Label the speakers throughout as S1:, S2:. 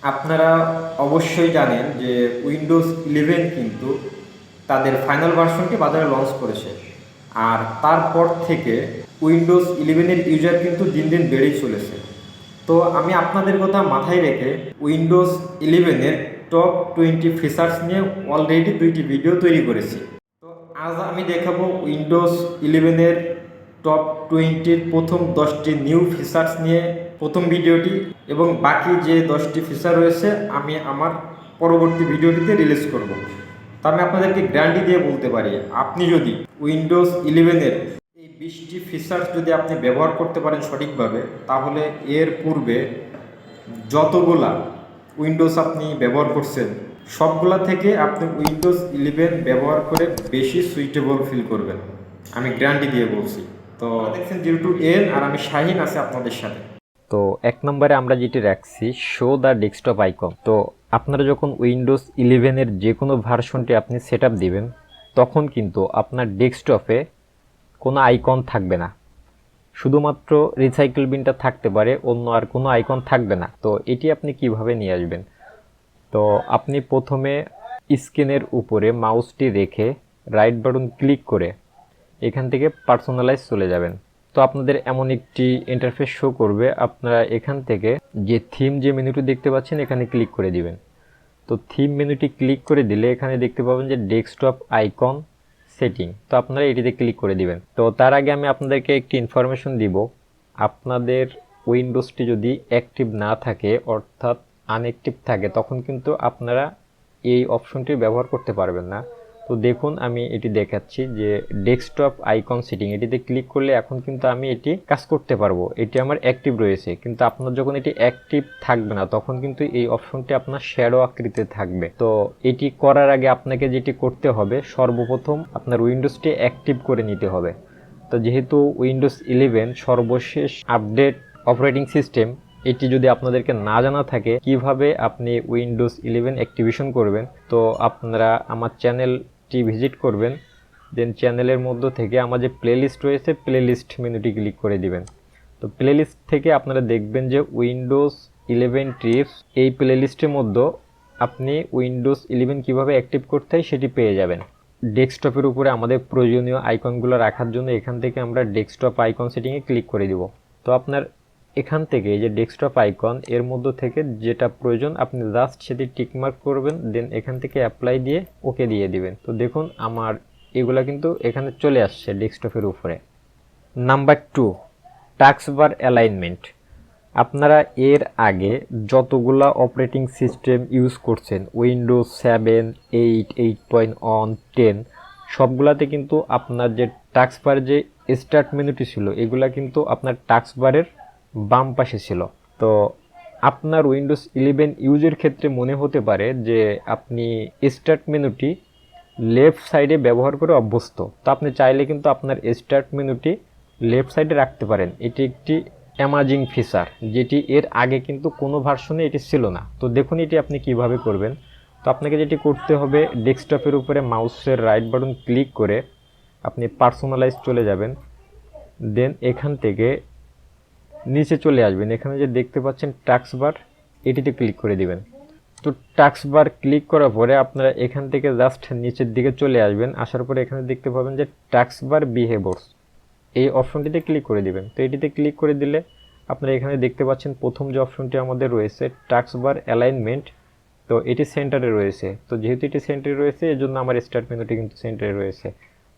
S1: আপনারা অবশ্যই জানেন যে উইন্ডোজ 11 কিন্তু তাদের ফাইনাল ভার্সনটি বাজারে লঞ্চ করেছে, আর তারপর থেকে উইন্ডোজ 11-এর ইউজার কিন্তু দিন দিন বেড়েই চলেছে। তো আমি আপনাদের কথা মাথায় রেখে উইন্ডোজ 11-এর টপ 20 ফিচার্স নিয়ে অলরেডি 2টি ভিডিও তৈরি করেছি। তো আজ আমি দেখাবো উইন্ডোজ 11-এর টপ 20-র প্রথম 10টি নিউ ফিচার্স নিয়ে প্রথম ভিডিওটি, এবং বাকি যে 10টি ফিচার রয়েছে আমি আমার পরবর্তী ভিডিওটিতে রিলিজ করব। তো আমি আপনাদেরকে গ্যারান্টি দিয়ে বলতে পারি, আপনি যদি উইন্ডোজ 11-এর এই 20টি ফিচার্স যদি আপনি ব্যবহার করতে পারেন সঠিকভাবে, তাহলে এর পূর্বে যতগুলা উইন্ডোজ আপনি ব্যবহার করছেন সবগুলা থেকে আপনি উইন্ডোজ 11 ব্যবহার করে বেশি সুইটেবল ফিল করবেন, আমি গ্যারান্টি দিয়ে বলছি। তো দেখছেন 0 to N, আর আমি শাহিন আছি আপনাদের সাথে।
S2: তো এক নম্বরে আমরা যেটি রাখছি শো দ্য ডেস্কটপ আইকন। তো আপনারা যখন উইন্ডোজ 11-এর যে কোনো ভার্সনটি আপনি সেট আপ দিবেন, তখন কিন্তু আপনার ডেস্কটপে কোনো আইকন থাকবে না, শুধুমাত্র রিসাইকেল বিনটা থাকতে পারে, অন্য আর কোনো আইকন থাকবে না। তো এটি আপনি কিভাবে নিয়ে আসবেন? তো আপনি প্রথমে স্ক্রিনের উপরে মাউসটি রেখে রাইট বাটন ক্লিক করে এখান থেকে পার্সোনালাইজ চলে যাবেন। তো আপনাদের এমন একটি ইন্টারফেস শো করবে, আপনারা এখান থেকে যে থিম যে মেনুটি দেখতে পাচ্ছেন এখানে ক্লিক করে দিবেন। তো থিম মেনুটি ক্লিক করে দিলে এখানে দেখতে পাবেন যে ডেস্কটপ আইকন সেটিং, তো আপনারা এটিতে ক্লিক করে দিবেন। তো তার আগে আমি আপনাদেরকে একটি ইনফরমেশন দিব, আপনাদের উইন্ডোজটি যদি অ্যাক্টিভ না থাকে অর্থাৎ আনঅ্যাক্টিভ থাকে, তখন কিন্তু আপনারা এই অপশনটি ব্যবহার করতে পারবেন না। তো দেখুন আমি এটি দেখাচ্ছি যে ডেস্কটপ আইকন সেটিং, এটিতে ক্লিক করলে এখন কিন্তু আমি এটি কাজ করতে পারবো, এটি আমার অ্যাক্টিভ রয়েছে। কিন্তু আপনার যখন এটি অ্যাক্টিভ থাকবে না তখন কিন্তু এই অপশনটি আপনার শ্যাডো আকৃতিতে থাকবে। তো এটি করার আগে আপনাকে যেটি করতে হবে, সর্বপ্রথম আপনার উইন্ডোজটি অ্যাক্টিভ করে নিতে হবে। তো যেহেতু উইন্ডোজ 11 সর্বশেষ আপডেট অপারেটিং সিস্টেম, এটি যদি আপনাদেরকে না জানা থাকে কিভাবে আপনি উইন্ডোজ 11 অ্যাক্টিভেশন করবেন, তো আপনারা আমার চ্যানেলটি ভিজিট করবেন। দেন চ্যানেলের মধ্য থেকে আমার যে প্লেলিস্ট রয়েছে প্লেলিস্ট মেনুটি ক্লিক করে দিবেন। তো প্লেলিস্ট থেকে আপনারা দেখবেন যে উইন্ডোজ 11 টিপস, এই প্লেলিস্টের মধ্যে আপনি উইন্ডোজ 11 কিভাবে অ্যাক্টিভ করতে হয় সেটি পেয়ে যাবেন। ডেস্কটপের উপরে আমাদের প্রয়োজনীয় আইকনগুলো রাখার জন্য এখান থেকে আমরা ডেস্কটপ আইকন সেটিংয়ে ক্লিক করে দিব। তো আপনার এখান থেকে এই যে ডেস্কটপ আইকন, এর মধ্য থেকে যেটা প্রয়োজন আপনি জাস্ট সেটি টিকমার্ক করবেন, দেন এখান থেকে অ্যাপ্লাই দিয়ে ওকে দিয়ে দিবেন। তো দেখুন আমার এগুলা কিন্তু এখানে চলে আসছে ডেস্কটপের উপরে। Number 2, taskbar alignment. আপনারা এর আগে যতগুলা অপারেটিং সিস্টেম ইউজ করছেন, উইন্ডোজ 7, 8, 8.1, 10, সবগুলাতে কিন্তু আপনার যে টাস্কবার যে স্টার্ট মেনুটি ছিল এগুলা কিন্তু আপনার টাস্কবারের বাম পাশে ছিল। তো আপনার উইন্ডোজ 11 ইউজের ক্ষেত্রে মনে হতে পারে যে আপনি স্টার্ট মেনুটি লেফট সাইডে ব্যবহার করে অভ্যস্ত। তো আপনি চাইলে কিন্তু আপনার স্টার্ট মেনুটি লেফট সাইডে রাখতে পারেন। এটি একটি অ্যামাজিং ফিচার, যেটি এর আগে কিন্তু কোনো ভার্সনে এটি ছিল না। তো দেখুন এটি আপনি কিভাবে করবেন। তো আপনাকে যেটি করতে হবে, ডেস্কটপের উপরে মাউসের রাইট বাটন ক্লিক করে আপনি পার্সোনালাইজ চলে যাবেন। দেন এখান থেকে নিচে চলে আসবেন, এখানে যে দেখতে পাচ্ছেন টাস্কবার, এটিতে ক্লিক করে দিবেন। তো টাস্কবার ক্লিক করার পরে আপনারা এখান থেকে জাস্ট নিচের দিকে চলে আসবেন, আসার পরে এখানে দেখতে পাবেন যে টাস্কবার বিহেভিয়ার্স, এই অপশনটিতে ক্লিক করে দিবেন। তো এটিতে ক্লিক করে দিলে আপনারা এখানে দেখতে পাচ্ছেন প্রথম যে অপশনটি আমাদের রয়েছে টাস্কবার অ্যালাইনমেন্ট, তো এটি সেন্টারে রয়েছে। তো যেহেতু এটি সেন্টারে রয়েছে এর জন্য আমার স্টার্ট মেনুটি কিন্তু সেন্টারে রয়েছে।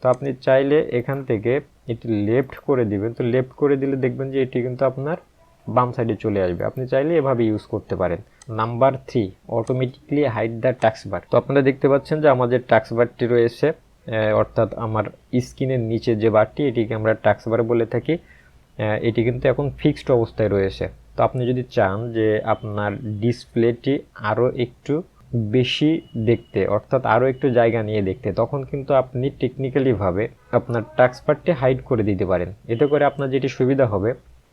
S2: তো আপনি চাইলে এখান থেকে এটি লেফট করে দিবেন। তো লেফট করে দিলে দেখবেন যে এটি কিন্তু আপনার বাম সাইডে চলে আসবে। আপনি চাইলে এভাবে ইউজ করতে পারেন। Number 3, automatically hide the taskbar. তো আপনারা দেখতে পাচ্ছেন যে আমাদের টাস্কবারটি রয়েছে, অর্থাৎ আমার স্ক্রিনের নিচে যে বারটি, এটিকে আমরা টাস্কবার বলে থাকি, এটি কিন্তু এখন ফিক্সড অবস্থায় রয়েছে। তো আপনি যদি চান যে আপনার ডিসপ্লেটি আরও একটু বেশি দেখতে, অর্থাৎ আরও একটু জায়গা নিয়ে দেখতে, তখন কিন্তু আপনি টেকনিক্যালিভাবে আপনার টাস্কবারটি হাইড করে দিতে পারেন। এতে করে আপনার যেটি সুবিধা হবে,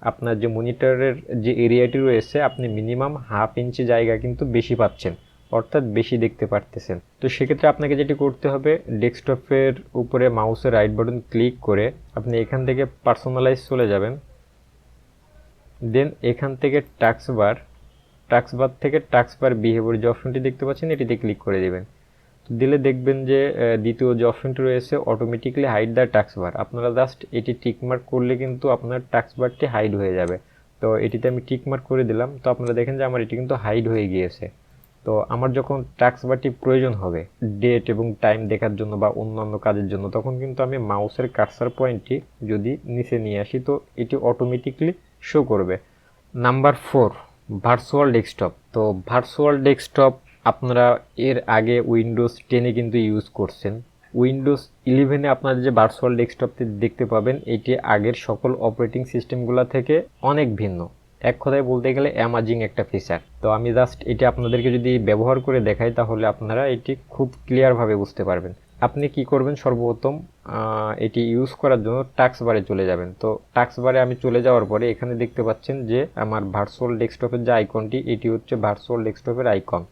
S2: আপনার যে মনিটরের যে এরিয়াটি রয়েছে আপনি মিনিমাম হাফ ইঞ্চি জায়গা কিন্তু বেশি পাচ্ছেন, অর্থাৎ বেশি দেখতে পারতেছেন। তো সেক্ষেত্রে আপনাকে যেটি করতে হবে, ডেস্কটপের উপরে মাউসের রাইট বাটন ক্লিক করে আপনি এখান থেকে পার্সোনালাইজ চলে যাবেন। দেন এখান থেকে টাস্কবার টাস্কবার থেকে টাস্কবার বিহেভিয়ার যে অপশনটি দেখতে পাচ্ছেন এটিতে ক্লিক করে দেবেন। দিলে দেখবেন যে দ্বিতীয় যে অপশনটি রয়েছে অটোমেটিক্যালি হাইড দ্য টাস্কবার, আপনারা জাস্ট এটি টিকমার্ক করলে কিন্তু আপনার টাস্কবারটি হাইড হয়ে যাবে। তো এটিতে আমি টিকমার্ক করে দিলাম, তো আপনারা দেখেন যে আমার এটি কিন্তু হাইড হয়ে গিয়েছে। তো আমার যখন টাস্কবারটি প্রয়োজন হবে ডেট এবং টাইম দেখার জন্য বা অন্যান্য কাজের জন্য, তখন কিন্তু আমি মাউসের কার্সার পয়েন্টটি যদি নিচে নিয়ে আসি তো এটি অটোমেটিকলি শো করবে। Number 4, virtual desktop. তো ভার্চুয়াল ডেস্কটপ আপনারা এর আগে উইন্ডোজ 10-এ কিন্তু ইউজ করছেন। উইন্ডোজ 11-এ আপনারা যে ভার্চুয়াল ডেস্কটপটি দেখতে পাবেন এটি আগের সকল অপারেটিং সিস্টেমগুলো থেকে অনেক ভিন্ন। এক কথায় বলতে গেলে অ্যামাজিং একটা ফিচার। তো আমি জাস্ট এটি আপনাদেরকে যদি ব্যবহার করে দেখাই তাহলে আপনারা এটি খুব ক্লিয়ারভাবে বুঝতে পারবেন। আপনি কি করবেন, সর্বপ্রথম এটি ইউজ করার জন্য টাস্কবারে চলে যাবেন। তো টাস্কবারে আমি চলে যাওয়ার পরে এখানে দেখতে পাচ্ছেন যে আমার ভার্চুয়াল ডেস্কটপের যে আইকনটি এটি হচ্ছে ভার্চুয়াল ডেস্কটপের আইকন।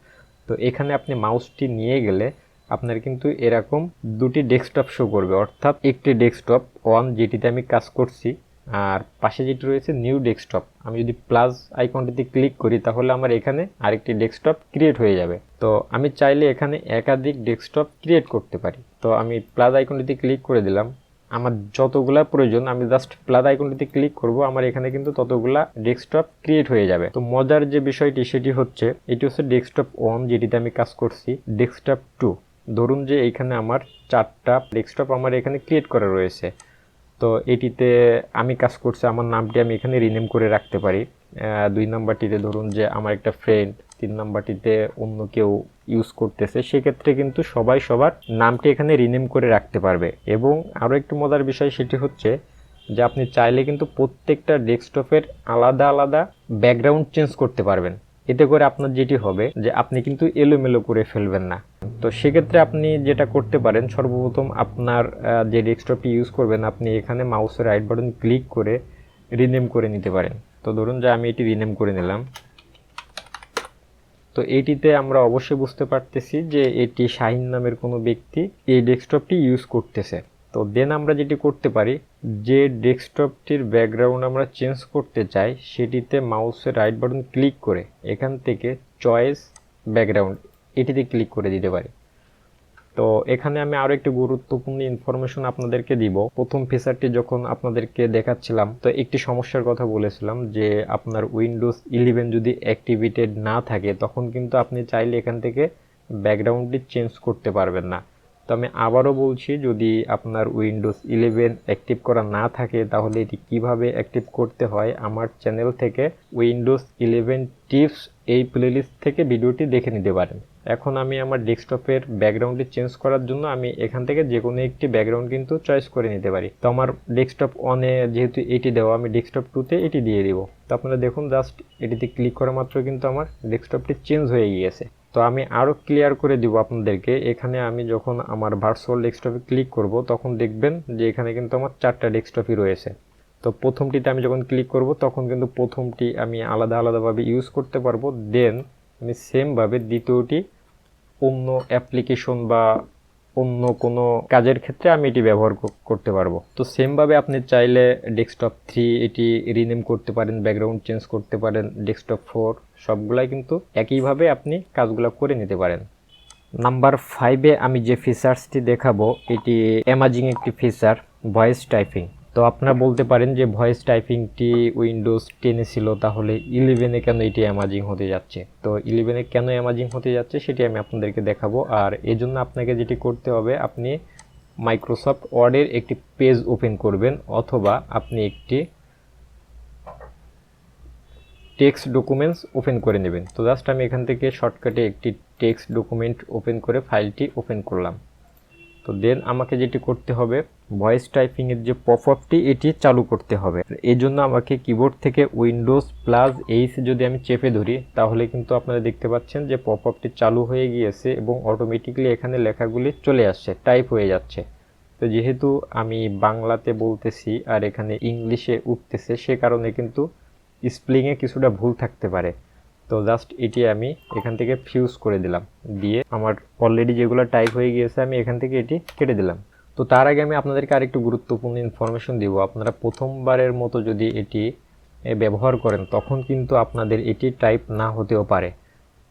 S2: তো এখানে আপনি মাউসটি নিয়ে গেলে আপনার কিন্তু এরকম দুটি ডেস্কটপ শো করবে, অর্থাৎ একটি ডেস্কটপ 1 যেটিতে আমি কাজ করছি, আর পাশে যেটি রয়েছে নিউ ডেস্কটপ। আমি যদি প্লাস আইকনটিতে ক্লিক করি তাহলে আমার এখানে আরেকটি ডেস্কটপ ক্রিয়েট হয়ে যাবে। তো আমি চাইলে এখানে একাধিক ডেস্কটপ ক্রিয়েট করতে পারি। তো আমি প্লাস আইকনটিতে ক্লিক করে দিলাম, আমার যতগুলা প্রয়োজন আমি জাস্ট প্লাস আইকনটিতে ক্লিক করব, আমার এখানে কিন্তু ততগুলা ডেস্কটপ ক্রিয়েট হয়ে যাবে। তো মজার যে বিষয়টি সেটি হচ্ছে এটি হচ্ছে ডেস্কটপ 1 যেটিতে আমি কাজ করছি। ডেস্কটপ 2, ধরুন যে এইখানে আমার 4টা ডেস্কটপ আমার এখানে ক্রিয়েট করা রয়েছে। তো এটিতে আমি কাজ করছি, আমার নামটি আমি এখানে রিনেম করে রাখতে পারি। 2 নাম্বারটিতে ধরুন যে আমার একটা ফ্রেন্ড, 3 নাম্বারটিতে অন্য কেউ ইউজ করতেছে, সেক্ষেত্রে কিন্তু সবাই সবার নামটি এখানে রিনেম করে রাখতে পারবে। এবং আরও একটি মজার বিষয় সেটি হচ্ছে যে আপনি চাইলে কিন্তু প্রত্যেকটা ডেস্কটপের আলাদা আলাদা ব্যাকগ্রাউন্ড চেঞ্জ করতে পারবেন। এতে করে আপনার যেটি হবে যে আপনি কিন্তু এলোমেলো করে ফেলবেন না। তো সেক্ষেত্রে আপনি যেটা করতে পারেন, সর্বপ্রথম আপনার যে ডেস্কটপটি ইউজ করবেন আপনি এখানে মাউসের রাইট বাটন ক্লিক করে রিনেম করে নিতে পারেন। তো ধরুন যে আমি এটি রিনেম করে নিলাম। তো এটিতে আমরা অবশ্যই বুঝতে পারতেছি যে এটি শাহিন নামের কোনো ব্যক্তি এই ডেস্কটপটি ইউজ করতেছে। তো দেন আমরা যেটি করতে পারি, যে ডেস্কটপটির ব্যাকগ্রাউন্ড আমরা চেঞ্জ করতে চাই সেটিতে মাউসের রাইট বাটন ক্লিক করে এখান থেকে চয়েস ব্যাকগ্রাউন্ড এটিতে ক্লিক করে দিতে পারি। তো এখানে আমি আরও একটি গুরুত্বপূর্ণ ইনফরমেশন আপনাদেরকে দিব। প্রথম ফিচারটি যখন আপনাদেরকে দেখাচ্ছিলাম তো একটি সমস্যার কথা বলেছিলাম যে আপনার উইন্ডোজ 11 যদি অ্যাক্টিভেটেড না থাকে তখন কিন্তু আপনি চাইলে এখান থেকে ব্যাকগ্রাউন্ডটি চেঞ্জ করতে পারবেন না। তো আমি আবারও বলছি, যদি আপনার উইন্ডোজ 11 অ্যাক্টিভ করা না থাকে তাহলে এটি কিভাবে অ্যাক্টিভ করতে হয় আমার চ্যানেল থেকে উইন্ডোজ 11 টিপস এই প্লেলিস্ট থেকে ভিডিওটি দেখে নিতে পারেন। এখন আমি আমার ডেস্কটপের ব্যাকগ্রাউন্ডটি চেঞ্জ করার জন্য আমি এখান থেকে যে কোনো একটি ব্যাকগ্রাউন্ড কিন্তু চয়েস করে নিতে পারি। তো আমার ডেস্কটপ 1-এ যেহেতু এটি দেওয়া, আমি ডেস্কটপ 2-তে এটি দিয়ে দিব। তো আপনারা দেখুন জাস্ট এটিতে ক্লিক করা মাত্র কিন্তু আমার ডেস্কটপটি চেঞ্জ হয়ে গিয়েছে। তো আমি আরও ক্লিয়ার করে দিব আপনাদেরকে। এখানে আমি যখন আমার ভার্চুয়াল ডেস্কটপে ক্লিক করব তখন দেখবেন যে এখানে কিন্তু আমার 4টা ডেস্কটপই রয়েছে। তো প্রথমটিতে আমি যখন ক্লিক করব তখন কিন্তু প্রথমটি আমি আলাদা আলাদাভাবে ইউজ করতে পারবো। দেন আমি সেমভাবে দ্বিতীয়টি অন্য অ্যাপ্লিকেশন বা অন্য কোনো কাজের ক্ষেত্রে আমি এটি ব্যবহার করতে পারবো। তো সেমভাবে আপনি চাইলে ডেস্কটপ 3 এটি রিনেম করতে পারেন, ব্যাকগ্রাউন্ড চেঞ্জ করতে পারেন, ডেস্কটপ 4 সবগুলাই কিন্তু একইভাবে আপনি কাজগুলো করে নিতে পারেন। নাম্বার 5-এ আমি যে ফিচার্সটি দেখাবো এটি অ্যামাজিং একটি ফিচার, ভয়েস টাইপিং। তো আপনারা বলতে পারেন যে ভয়েস টাইপিংটি উইন্ডোজ 10-এ ছিল, তাহলে 11-এ কেন এটি অ্যামাজিং হতে যাচ্ছে? তো 11-এ কেন অ্যামাজিং হতে যাচ্ছে সেটি আমি আপনাদেরকে দেখাবো। আর এজন্য আপনাকে যেটি করতে হবে, আপনি মাইক্রোসফট ওয়ার্ডের একটি পেজ ওপেন করবেন অথবা আপনি একটি টেক্সট ডকুমেন্টস ওপেন করে নেবেন। তো জাস্ট আমি এখান থেকে শর্টকাটে একটি টেক্সট ডকুমেন্ট ওপেন করে ফাইলটি ওপেন করলাম। তো দেন আমাকে যেটি করতে হবে, ভয়েস টাইপিংয়ের যে পপআপটি এটি চালু করতে হবে। এই জন্য আমাকে কিবোর্ড থেকে Windows+H যদি আমি চেপে ধরি তাহলে কিন্তু আপনারা দেখতে পাচ্ছেন যে পপআপটি চালু হয়ে গিয়েছে এবং অটোমেটিকলি এখানে লেখাগুলি চলে আসছে, টাইপ হয়ে যাচ্ছে। তো যেহেতু আমি বাংলাতে বলতেছি আর এখানে ইংলিশে উঠতেছে, সে কারণে কিন্তু স্পেলিংয়ে কিছুটা ভুল থাকতে পারে। তো জাস্ট এটি আমি এখান থেকে ফিউজ করে দিলাম, দিয়ে আমার অলরেডি যেগুলো টাইপ হয়ে গিয়েছে আমি এখান থেকে এটি কেটে দিলাম। তো তার আগে আমি আপনাদেরকে আরেকটু গুরুত্বপূর্ণ ইনফরমেশন দিব। আপনারা প্রথমবারের মতো যদি এটি ব্যবহার করেন তখন কিন্তু আপনাদের এটি টাইপ না হতেও পারে।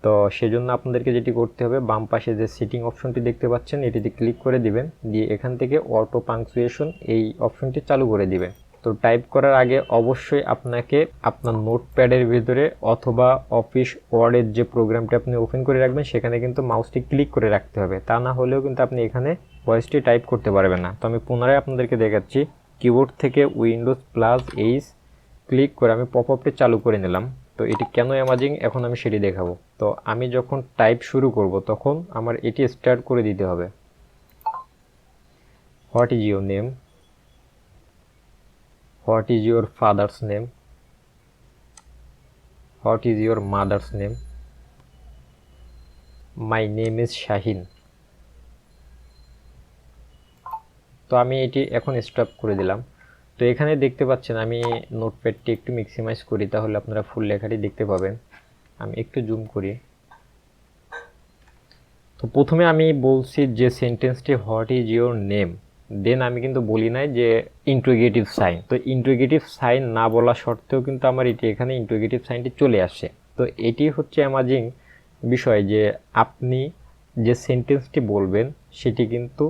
S2: তো সেজন্য আপনাদেরকে যেটি করতে হবে, বাম পাশে যে সেটিং অপশনটি দেখতে পাচ্ছেন এটিতে ক্লিক করে দিবেন, দিয়ে এখান থেকে অটো পাংচুয়েশন এই অপশনটি চালু করে দিবেন। তো টাইপ করার আগে অবশ্যই আপনাকে আপনার নোটপ্যাডের ভিতরে অথবা অফিস ওয়ার্ডের যে প্রোগ্রামটি আপনি ওপেন করে রাখবেন সেখানে কিন্তু মাউসটি ক্লিক করে রাখতে হবে, তা না হলেও কিন্তু আপনি এখানে ভয়েসটি টাইপ করতে পারবেন না। তো আমি পুনরায় আপনাদেরকে দেখাচ্ছি, কিবোর্ড থেকে Windows+H ক্লিক করে আমি পপআপটি চালু করে নিলাম। তো এটি কেন অ্যামাজিং এখন আমি সেটি দেখাবো। তো আমি যখন টাইপ শুরু করব তখন আমার এটি স্টার্ট করে দিতে হবে। What is your name, what is your father's name, what is your mother's name, my name is Shahin. তো আমি এটি এখন স্টপ করে দিলাম। তো এখানে দেখতে পাচ্ছেন আমি নোটপ্যাডটি একটু ম্যাক্সিমাইজ করি, তাহলে আপনারা ফুল লেখাটি দেখতে পাবেন। আমি একটু জুম করি। তো প্রথমে আমি বলছি যে সেন্টেন্সটি হোয়াট ইজ ইউর নেম, দেন আমি কিন্তু বলি নাই যে ইন্টারোগেটিভ সাইন। তো ইন্টারোগেটিভ সাইন না বলা সত্ত্বেও কিন্তু আমার এটি এখানে ইন্টারোগেটিভ সাইনটি চলে আসে। তো এটি হচ্ছে অ্যামাজিং বিষয় যে আপনি যে সেন্টেন্সটি বলবেন সেটি কিন্তু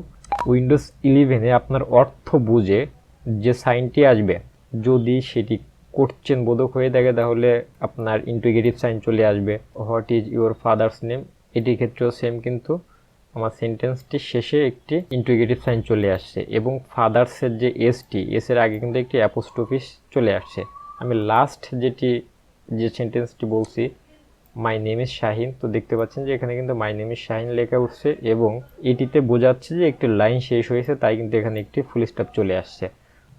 S2: উইন্ডোজ 11-এ আপনার অর্থ বুঝে যে সাইনটি আসবে, যদি সেটি কোশ্চেন বোধক হয়ে থাকে তাহলে আপনার ইন্টারোগেটিভ সাইন চলে আসবে। What is your father's name, এটির ক্ষেত্রেও সেম, কিন্তু আমার সেন্টেন্সটি শেষে একটি ইন্টারোগেটিভ সাইন চলে আসছে এবং ফাদার্সের যে এসের আগে কিন্তু একটি অ্যাপোস্ট্রফি চলে আসছে। আমি লাস্ট যে সেন্টেন্সটি বলছি মাই নেম ইজ শাহিন, তো দেখতে পাচ্ছেন যে এখানে কিন্তু মাই নেম ইজ শাহিন লেখা উঠছে এবং এটিতে বোঝাচ্ছে যে একটি লাইন শেষ হয়েছে, তাই কিন্তু এখানে একটি ফুল স্টপ চলে আসছে।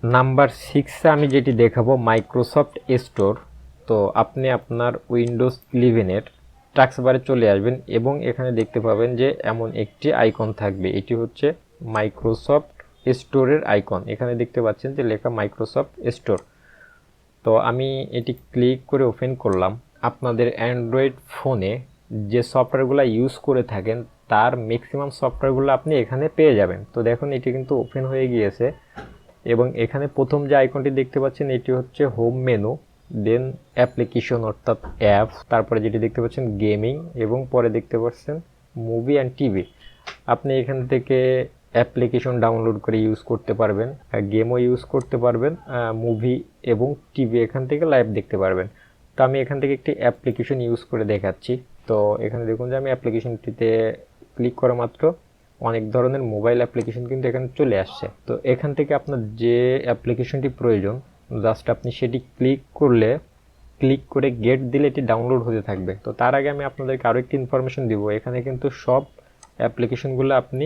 S2: নাম্বার 6-এ আমি যেটি দেখাবো মাইক্রোসফট স্টোর। তো আপনি আপনার উইন্ডোজ 11-এর টাস্কবারে চলে আসবেন এবং এখানে দেখতে পাবেন যে এমন একটি আইকন থাকবে, এটি হচ্ছে মাইক্রোসফট স্টোরের আইকন। এখানে দেখতে পাচ্ছেন যে লেখা মাইক্রোসফট স্টোর। তো আমি এটি ক্লিক করে ওপেন করলাম। আপনাদের অ্যান্ড্রয়েড ফোনে যে সফটওয়্যারগুলো ইউজ করে থাকেন তার ম্যাক্সিমাম সফটওয়্যারগুলো আপনি এখানে পেয়ে যাবেন। তো দেখুন এটি কিন্তু ওপেন হয়ে গিয়েছে এবং এখানে প্রথম যে আইকনটি দেখতে পাচ্ছেন এটি হচ্ছে হোম মেনু, দেন অ্যাপ্লিকেশন অর্থাৎ অ্যাপ, তারপরে যেটি দেখতে পাচ্ছেন গেমিং এবং পরে দেখতে পাচ্ছেন মুভি অ্যান্ড টিভি। আপনি এখান থেকে অ্যাপ্লিকেশন ডাউনলোড করে ইউজ করতে পারবেন, গেমও ইউজ করতে পারবেন, মুভি এবং টিভি এখান থেকে লাইভ দেখতে পারবেন। তো আমি এখান থেকে একটি অ্যাপ্লিকেশন ইউজ করে দেখাচ্ছি। তো এখানে দেখুন যে আমি অ্যাপ্লিকেশনটিতে ক্লিক করা মাত্র অনেক ধরনের মোবাইল অ্যাপ্লিকেশন কিন্তু এখানে চলে আসছে। তো এখান থেকে আপনার যে অ্যাপ্লিকেশনটি প্রয়োজন জাস্ট আপনি সেটি ক্লিক করে গেট দিলে এটি ডাউনলোড হতে থাকবে। তো তার আগে আমি আপনাদেরকে আরও একটি ইনফরমেশন দিব, এখানে কিন্তু সব অ্যাপ্লিকেশনগুলো আপনি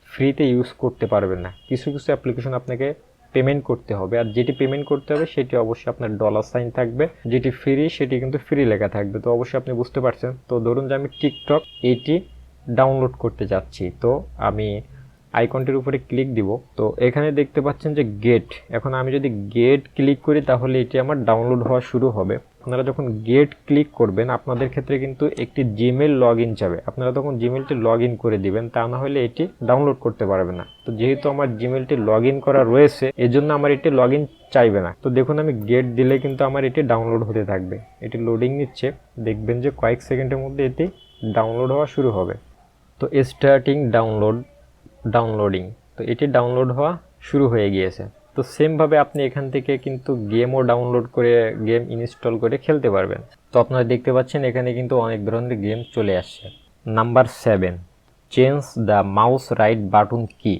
S2: ফ্রিতে ইউজ করতে পারবেন না, কিছু কিছু অ্যাপ্লিকেশন আপনাকে পেমেন্ট করতে হবে, আর যেটি পেমেন্ট করতে হবে সেটি অবশ্যই আপনার ডলার সাইন থাকবে, যেটি ফ্রি সেটি কিন্তু ফ্রি লেখা থাকবে। তো অবশ্যই আপনি বুঝতে পারছেন। তো ধরুন যে আমি টিকটক এটি ডাউনলোড করতে যাচ্ছি, তো আমি আইকনটির উপরে ক্লিক দিব। তো এখানে দেখতে পাচ্ছেন যে গেট, এখন আমি যদি গেট ক্লিক করি তাহলে এটি আমার ডাউনলোড হওয়া শুরু হবে। আপনারা যখন গেট ক্লিক করবেন আপনাদের ক্ষেত্রে কিন্তু একটি জিমেল লগ ইন যাবে, আপনারা তখন জিমেলটি লগ ইন করে দিবেন, তা না হলে এটি ডাউনলোড করতে পারবে না। তো যেহেতু আমার জিমেলটি লগ ইন করা রয়েছে এজন্য আমার এটি লগ ইন চাইবে না। তো দেখুন আমি গেট দিলে কিন্তু আমার এটি ডাউনলোড হতে থাকবে, এটি লোডিং নিচ্ছে, দেখবেন যে কয়েক সেকেন্ডের মধ্যে এটি ডাউনলোড হওয়া শুরু হবে। তো স্টার্টিং ডাউনলোডিং, তো এটি ডাউনলোড হওয়া শুরু হয়ে গিয়েছে। তো সেমভাবে আপনি এখান থেকে কিন্তু গেমও ডাউনলোড করে গেম ইনস্টল করে খেলতে পারবেন। তো আপনারা দেখতে পাচ্ছেন এখানে কিন্তু অনেক ধরনের গেম চলে আসছে। Number 7, change the mouse right button কি,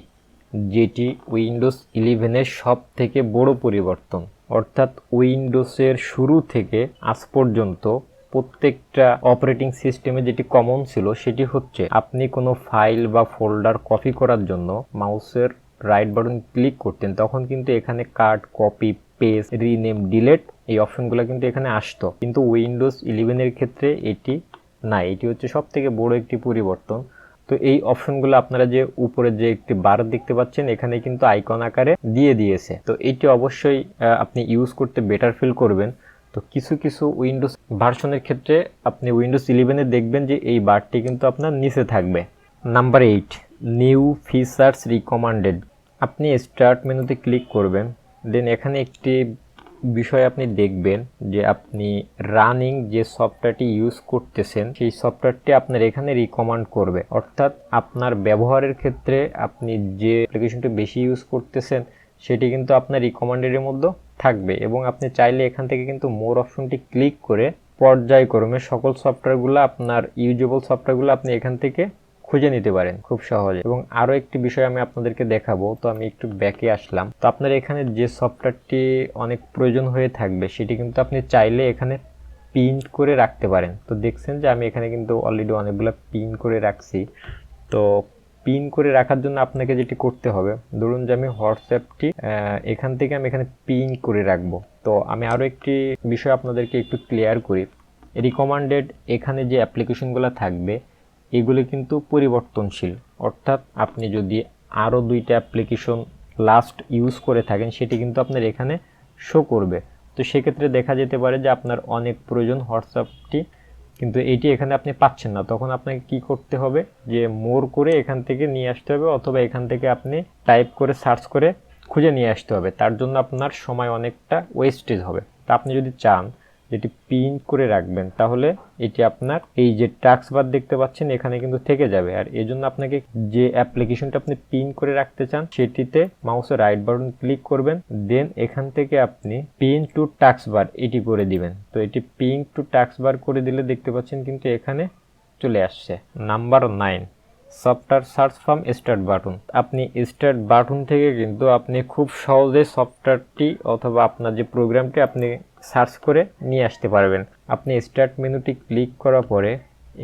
S2: যেটি উইন্ডোজ 11-এর সব থেকে বড় পরিবর্তন। অর্থাৎ উইন্ডোজের শুরু থেকে আজ পর্যন্ত প্রত্যেকটা অপারেটিং সিস্টেমে যেটি কমন ছিল সেটি হচ্ছে আপনি কোনো ফাইল বা ফোল্ডার কপি করার জন্য মাউসের রাইট বাটন ক্লিক করতেন, তখন কিন্তু এখানে কাট, কপি, পেস্ট, রিনেম, ডিলেট এই অপশনগুলো কিন্তু এখানে আসতো। কিন্তু উইন্ডোজ 11-এর ক্ষেত্রে এটি না, এটি হচ্ছে সব থেকে বড় একটি পরিবর্তন। তো এই অপশনগুলো আপনারা যে উপরে যে একটি বার দেখতে পাচ্ছেন এখানে কিন্তু আইকন আকারে দিয়ে দিয়েছে। তো এটি অবশ্যই আপনি ইউজ করতে বেটার ফিল করবেন। তো কিছু কিছু উইন্ডোজ ভার্সনের ক্ষেত্রে আপনি উইন্ডোজ 11-এ দেখবেন যে এই বারটি কিন্তু আপনার নিচে থাকবে। Number 8, new features recommended. আপনি স্টার্ট মেনুতে ক্লিক করবেন, দেন এখানে একটি বিষয় আপনি দেখবেন যে আপনি রানিং যে সফটওয়্যারটি ইউজ করতেছেন সেই সফটওয়্যারটি আপনার এখানে রিকমান্ড করবে, অর্থাৎ আপনার ব্যবহারের ক্ষেত্রে আপনি যে অ্যাপ্লিকেশনটি বেশি ইউজ করতেছেন সেটি কিন্তু আপনার রিকমান্ডেডের মধ্যে থাকবে এবং আপনি চাইলে এখান থেকে কিন্তু মোর অপশনটি ক্লিক করে পর্যায়ক্রমে সকল সফটওয়্যারগুলো আপনার ইউজেবল সফটওয়্যারগুলো আপনি এখান থেকে খুঁজে নিতে পারেন খুব সহজে। এবং আরও একটি বিষয় আমি আপনাদেরকে দেখাবো, তো আমি একটু ব্যাকে আসলাম। তো আপনার এখানে যে সফটওয়্যারটি অনেক প্রয়োজন হয়ে থাকবে সেটি কিন্তু আপনি চাইলে এখানে পিন করে রাখতে পারেন। তো দেখছেন যে আমি এখানে কিন্তু অলরেডি অনেকগুলো পিন করে রাখছি। তো পিন করে রাখার জন্য আপনাকে যেটি করতে হবে, ধরুন যে আমি হোয়াটসঅ্যাপটি এখান থেকে আমি এখানে পিন করে রাখবো। তো আমি আরও একটি বিষয় আপনাদেরকে একটু ক্লিয়ার করি। রিকমান্ডেড এখানে যে অ্যাপ্লিকেশনগুলো থাকবে এগুলো কিন্তু পরিবর্তনশীল, অর্থাৎ আপনি যদি আরও 2টা অ্যাপ্লিকেশন লাস্ট ইউজ করে থাকেন সেটি কিন্তু আপনার এখানে শো করবে। তো সেক্ষেত্রে দেখা যেতে পারে যে আপনার অনেক প্রয়োজন হোয়াটসঅ্যাপটি, কিন্তু এইটি এখানে আপনি পাচ্ছেন না, তখন আপনাকে কি করতে হবে যে মোর করে এখান থেকে নিয়ে আসতে হবে, অথবা এখান থেকে আপনি টাইপ করে সার্চ করে খুঁজে নিয়ে আসতে হবে। তার জন্য আপনার সময় অনেকটা ওয়েস্টেজ হবে। তা আপনি যদি চান যেটি পিন করে রাখবেন তাহলে এটি আপনার এই যে টাস্কবার দেখতে পাচ্ছেন এখানে কিন্তু থেকে যাবে। আর এই জন্য আপনাকে যে অ্যাপ্লিকেশনটা আপনি পিন করে রাখতে চান সেটিতে মাউসের রাইট বাটন ক্লিক করবেন, দেন এখান থেকে আপনি পিন টু টাস্কবার এটি করে দিবেন। তো এটি পিন টু টাস্কবার করে দিলে দেখতে পাচ্ছেন কিন্তু এখানে চলে আসছে। Number 9, software search from start button. আপনি স্টার্ট বাটন থেকে কিন্তু আপনি খুব সহজে সফটওয়্যারটি অথবা আপনার যে প্রোগ্রামটি আপনি সার্চ করে নিয়ে আসতে পারবেন। আপনি স্টার্ট মেনুটি ক্লিক করার পরে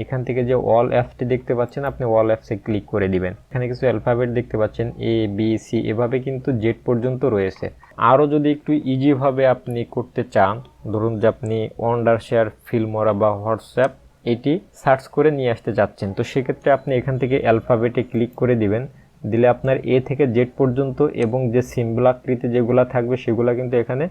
S2: এখান থেকে যে অল অ্যাপসটি দেখতে পাচ্ছেন আপনি অল অ্যাপসে ক্লিক করে দিবেন। এখানে কিছু অ্যালফাবেট দেখতে পাচ্ছেন এ বি সি, এভাবে কিন্তু জেড পর্যন্ত রয়েছে। আরও যদি একটু ইজিভাবে আপনি করতে চান, ধরুন যে আপনি ওয়ান্ডারশেয়ার, ফিল্মোরা বা হোয়াটসঅ্যাপ এটি সার্চ করে নিয়ে আসতে যাচ্ছেন, তো সেক্ষেত্রে আপনি এখান থেকে অ্যালফাবেটে ক্লিক করে দিবেন। দিলে আপনার এ থেকে জেড পর্যন্ত এবং যে সিম্বল আকৃতি যেগুলো থাকবে সেগুলো কিন্তু এখানে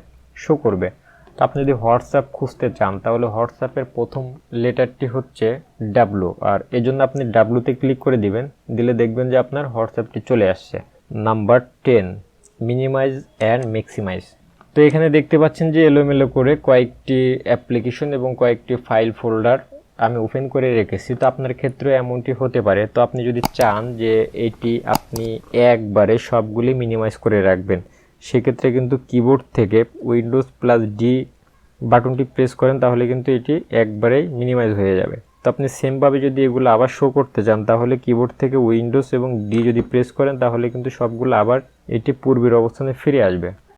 S2: শো করবে। তো আপনি যদি হোয়াটসঅ্যাপ খুঁজতে চান তাহলে হোয়াটসঅ্যাপের প্রথম লেটারটি হচ্ছে ডাব্লু, আর এই জন্য আপনি ডাব্লুতে ক্লিক করে দিবেন। দিলে দেখবেন যে আপনার হোয়াটসঅ্যাপটি চলে আসছে। Number 10, minimise and maximise. তো এখানে দেখতে পাচ্ছেন যে এলোমেলো করে কয়েকটি অ্যাপ্লিকেশন এবং কয়েকটি ফাইল ফোল্ডার আমি ওপেন করে রেখেছি। তো আপনার ক্ষেত্রে এমনটি হতে পারে। তো আপনি যদি চান যে এটি আপনি একবারে সবগুলি মিনিমাইজ করে রাখবেন, সেক্ষেত্রে কিন্তু কিবোর্ড থেকে Windows+D বাটনটি প্রেস করেন তাহলে কিন্তু এটি একবারেই মিনিমাইজ হয়ে যাবে। তো আপনি সেমভাবে যদি এগুলো আবার শো করতে চান তাহলে কিবোর্ড থেকে উইন্ডোজ এবং ডি যদি প্রেস করেন তাহলে কিন্তু সবগুলো আবার এটি পূর্বের অবস্থানে ফিরে আসবে।